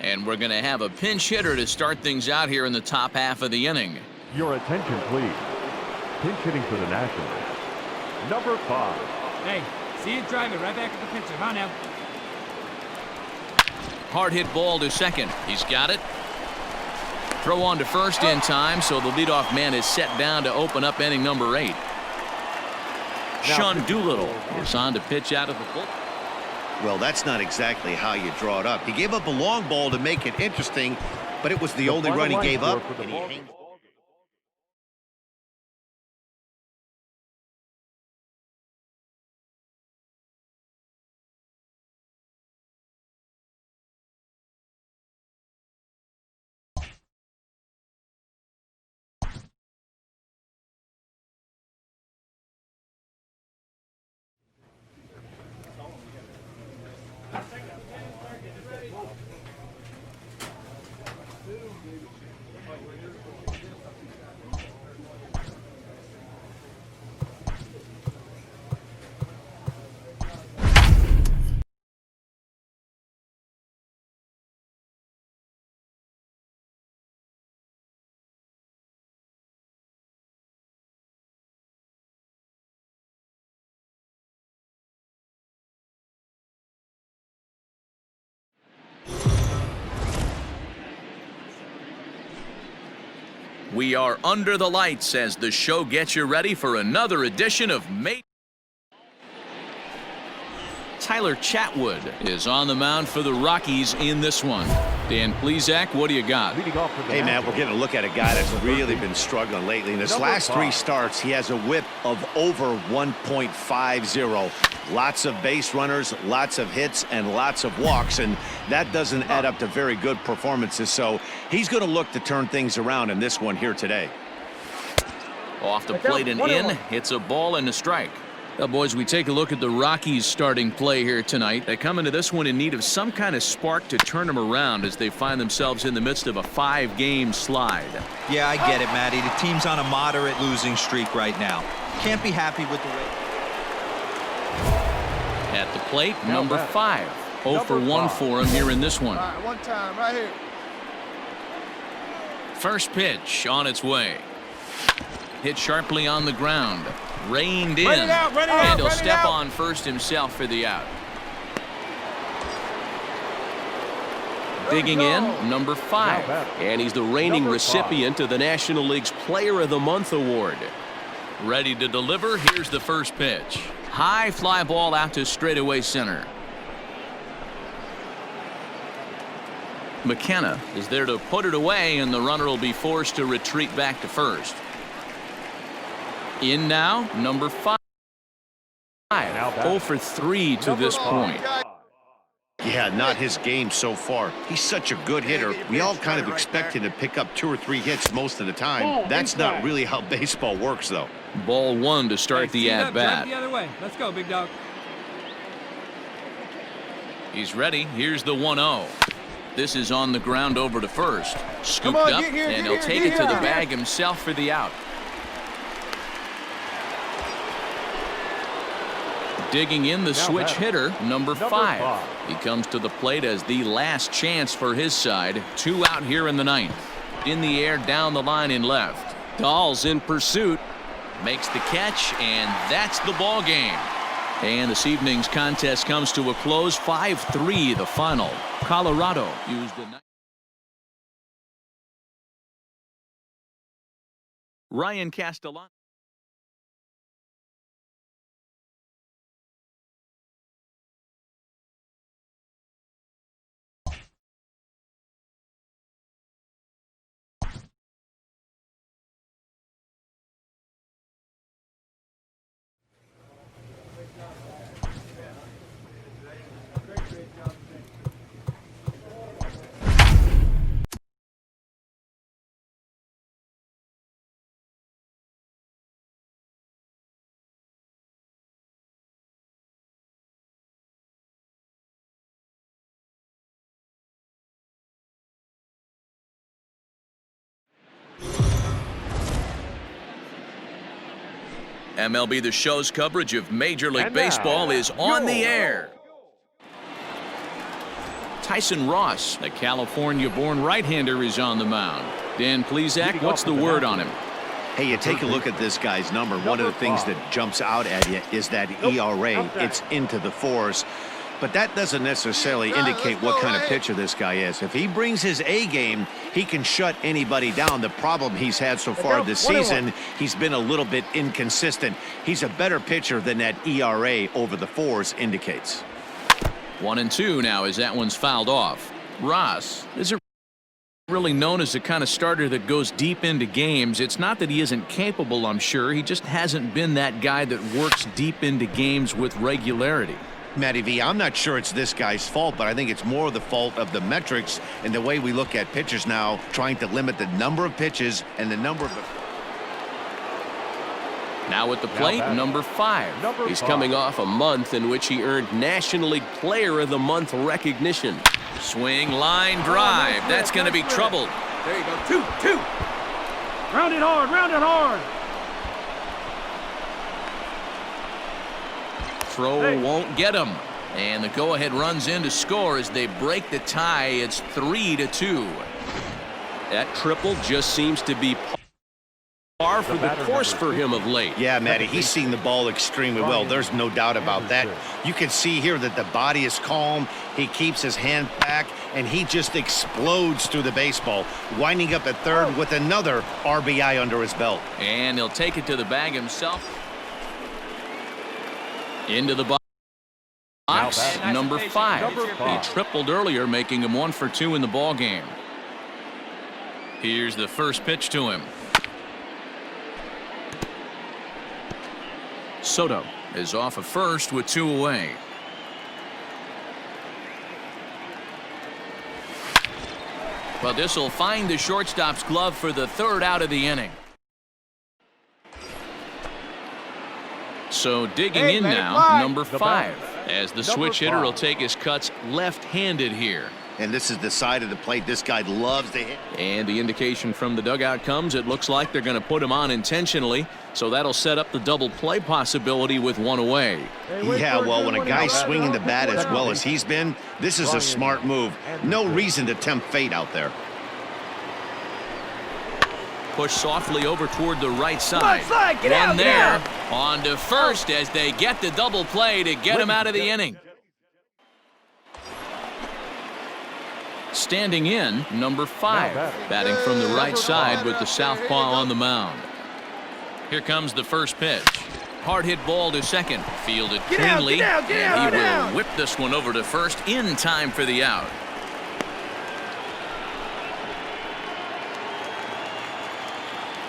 And we're going to have a pinch hitter to start things out here in the top half of the inning. Your attention, please. Pinch hitting for the Nationals, number 5. Hey, see you drive it right back at the pitcher. Come on now. Hard hit ball to second. He's got it. Throw on to first in time, so the leadoff man is set down to open up inning number 8. Sean Doolittle is on to pitch out of the bullpen. Well, that's not exactly how you draw it up. He gave up a long ball to make it interesting, but it was the only run he gave up. We are under the lights as the show gets you ready for another edition of Tyler Chatwood is on the mound for the Rockies in this one. Dan Plesac, what do you got? Hey, Matt, we're getting a look at a guy that's really been struggling lately. In his last 3 starts, he has a whip of over 1.50. Lots of base runners, lots of hits, and lots of walks, and that doesn't add up to very good performances. So he's going to look to turn things around in this one here today. Off the plate and in. It's a ball and a strike. Well, boys, we take a look at the Rockies starting play here tonight. They come into this one in need of some kind of spark to turn them around as they find themselves in the midst of a 5-game slide. Yeah, I get it, Matty. The team's on a moderate losing streak right now. Can't be happy with the way. At the plate, number 5. 0 for 1 for him here in this one. All right, one time right here. First pitch on its way. Hit sharply on the ground. Reined in. And he'll step on first himself for the out. Digging in, number 5. And he's the reigning recipient of the National League's Player of the Month award. Ready to deliver. Here's the first pitch. High fly ball out to straightaway center. McKenna is there to put it away, and the runner will be forced to retreat back to first. In now, number 5. 0 for 3 to this point. Yeah, not his game so far. He's such a good hitter. We all kind of expect him to pick up 2 or 3 hits most of the time. That's not really how baseball works, though. Ball 1 to start the at-bat. The other way. Let's go, big dog. He's ready. Here's the 1-0. This is on the ground over to first. Scooped up, and he'll take it to the bag himself for the out. Digging in, the switch hitter, number 5. He comes to the plate as the last chance for his side. 2 out here in the 9th. In the air, down the line in left. Dahl's in pursuit. Makes the catch, and that's the ball game. And this evening's contest comes to a close. 5-3 the final. Colorado used a Ryan Castellano. MLB The Show's coverage of Major League Baseball is on the air. Tyson Ross, the California-born right-hander, is on the mound. Dan Plesac, what's the word on him? Hey, you take a look at this guy's number. One of the things that jumps out at you is that ERA. It's into the fours. But that doesn't necessarily indicate what kind of pitcher this guy is. If he brings his A game, he can shut anybody down. The problem he's had so far this season, he's been a little bit inconsistent. He's a better pitcher than that ERA over the fours indicates. 1-2 now as that one's fouled off. Ross isn't really known as the kind of starter that goes deep into games. It's not that he isn't capable, I'm sure. He just hasn't been that guy that works deep into games with regularity. Matty V, I'm not sure it's this guy's fault, but I think it's more the fault of the metrics and the way we look at pitchers now, trying to limit the number of pitches and the number of... Now at the plate, number 5. He's coming off a month in which he earned National League Player of the Month recognition. Swing, line, drive. That's going to be trouble. There you go. 2-2. Round it hard. Round it hard. Throw won't get him. And the go-ahead runs in to score as they break the tie. It's 3-2. That triple just seems to be par for the course for him of late. Yeah, Matty, he's seeing the ball extremely well. There's no doubt about that. You can see here that the body is calm. He keeps his hand back, and he just explodes through the baseball, winding up at third with another RBI under his belt. And he'll take it to the bag himself. Into the box, number 5. He tripled earlier, making him 1 for 2 in the ball game. Here's the first pitch to him. Soto is off of first with 2 away. But this will find the shortstop's glove for the 3rd out of the inning. So digging in now, number 5, as the switch hitter will take his cuts left-handed here. And this is the side of the plate this guy loves to hit. And the indication from the dugout comes, it looks like they're going to put him on intentionally, so that'll set up the double play possibility with 1 away. Yeah, well, when a guy's swinging the bat as well as he's been, this is a smart move. No reason to tempt fate out there. Push softly over toward the right side. Get out, there. On to first as they get the double play to get him out of the inning. Standing in, number 5, batting from the right side with the southpaw on the mound. Here comes the first pitch. Hard hit ball to second. Fielded cleanly. And he will whip this one over to first in time for the out.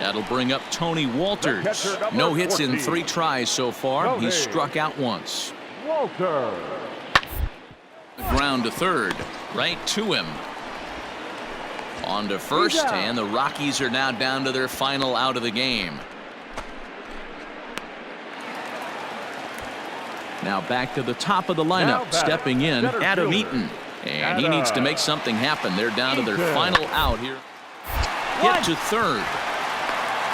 That'll bring up Tony Walters. No hits in 3 tries so far. He's struck out once. Walter. Ground to third. Right to him. On to first, and the Rockies are now down to their final out of the game. Now back to the top of the lineup. Stepping in, Adam Eaton. And he needs to make something happen. They're down to their final out here. Hit to third.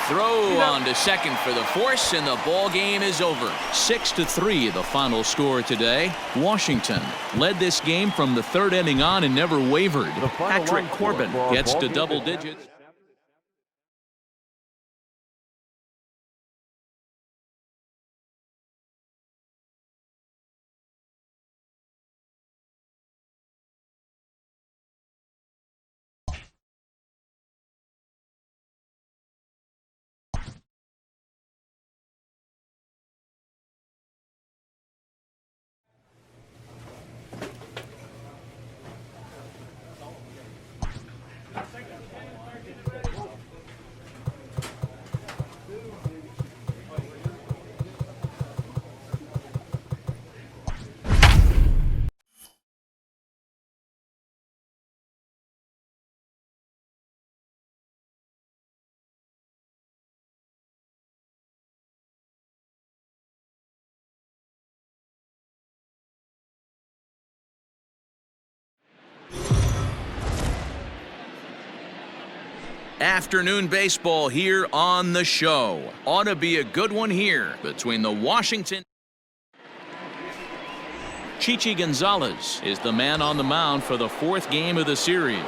Throw on to second for the force, and the ball game is over. 6-3, the final score today. Washington led this game from the 3rd inning on and never wavered. Patrick Corbin gets to double digits. Afternoon baseball here on the show. Ought to be a good one here between the Washington Chichi Gonzalez is the man on the mound for the 4th game of the series.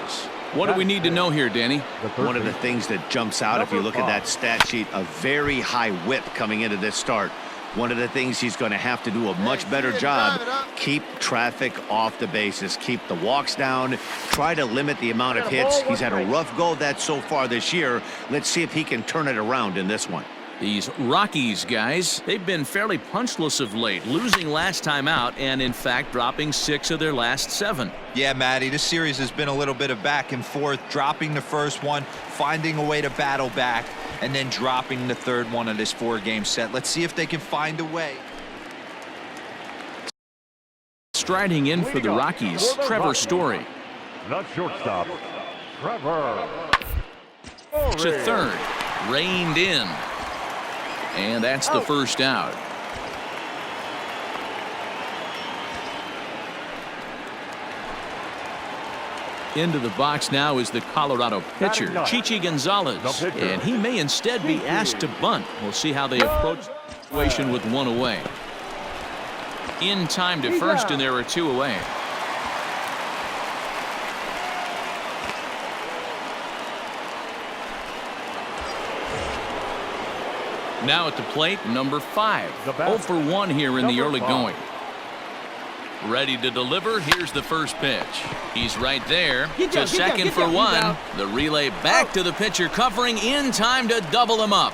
What do we need to know here, Danny? One of the things that jumps out if you look at that stat sheet, a very high whip coming into this start. One of the things he's going to have to do a much better job, keep traffic off the bases, keep the walks down, try to limit the amount of hits. He's had a rough go of that so far this year. Let's see if he can turn it around in this one. These Rockies guys, they've been fairly punchless of late, losing last time out and in fact dropping 6 of their last 7. Yeah, Matty, this series has been a little bit of back and forth, dropping the first one, finding a way to battle back, and then dropping the third one of this 4-game set. Let's see if they can find a way. Striding in for the Rockies, Trevor Story. The shortstop, Trevor. To third, reined in. And that's the first out. Into the box now is the Colorado pitcher, Chichi Gonzalez. And he may instead be asked to bunt. We'll see how they approach the situation with 1 away. In time to first, and there are 2 away. Now at the plate, number 5. 0 for 1 here in the early going. Ready to deliver. Here's the first pitch. He's right there. To second for 1. The relay back to the pitcher, covering in time to double him up.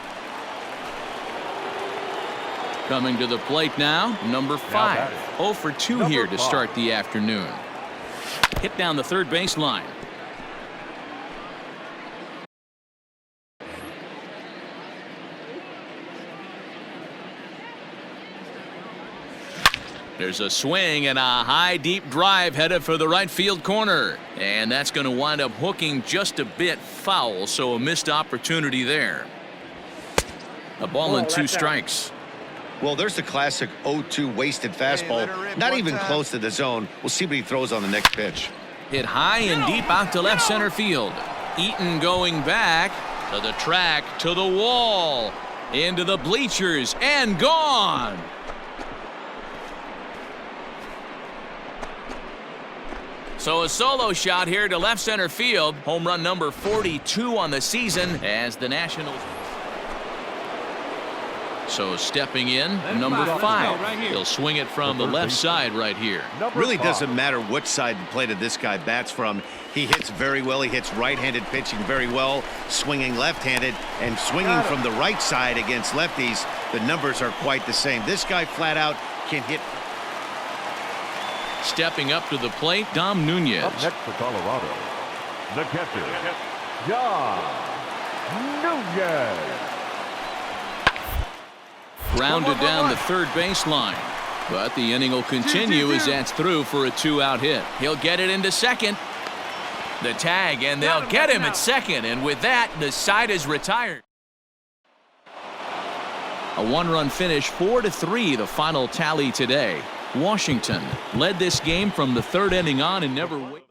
Coming to the plate now, number 5. 0 for 2 here to start the afternoon. Hit down the third baseline. There's a swing and a high deep drive headed for the right field corner. And that's going to wind up hooking just a bit foul, so a missed opportunity there. A ball and 2 strikes. Well, there's the classic 0-2 wasted fastball. Not even close to the zone. We'll see what he throws on the next pitch. Hit high and deep out to left center field. Eaton going back to the track, to the wall, into the bleachers, and gone. So a solo shot here to left center field. Home run number 42 on the season as the Nationals. So stepping in, number 5. He'll swing it from the left side right here. Really doesn't matter which side of the plate this guy bats from. He hits very well. He hits right-handed pitching very well, swinging left-handed, and swinging from the right side against lefties. The numbers are quite the same. This guy flat out can hit. Stepping up to the plate, Dom Nunez. Up next for Colorado, the catcher, Dom Nunez. Grounded down the third baseline. But the inning will continue as that's through for a 2-out hit. He'll get it into second. The tag, and they'll get him at second. And with that, the side is retired. A 1-run finish, 4-3, the final tally today. Washington led this game from the 3rd inning on and never waited.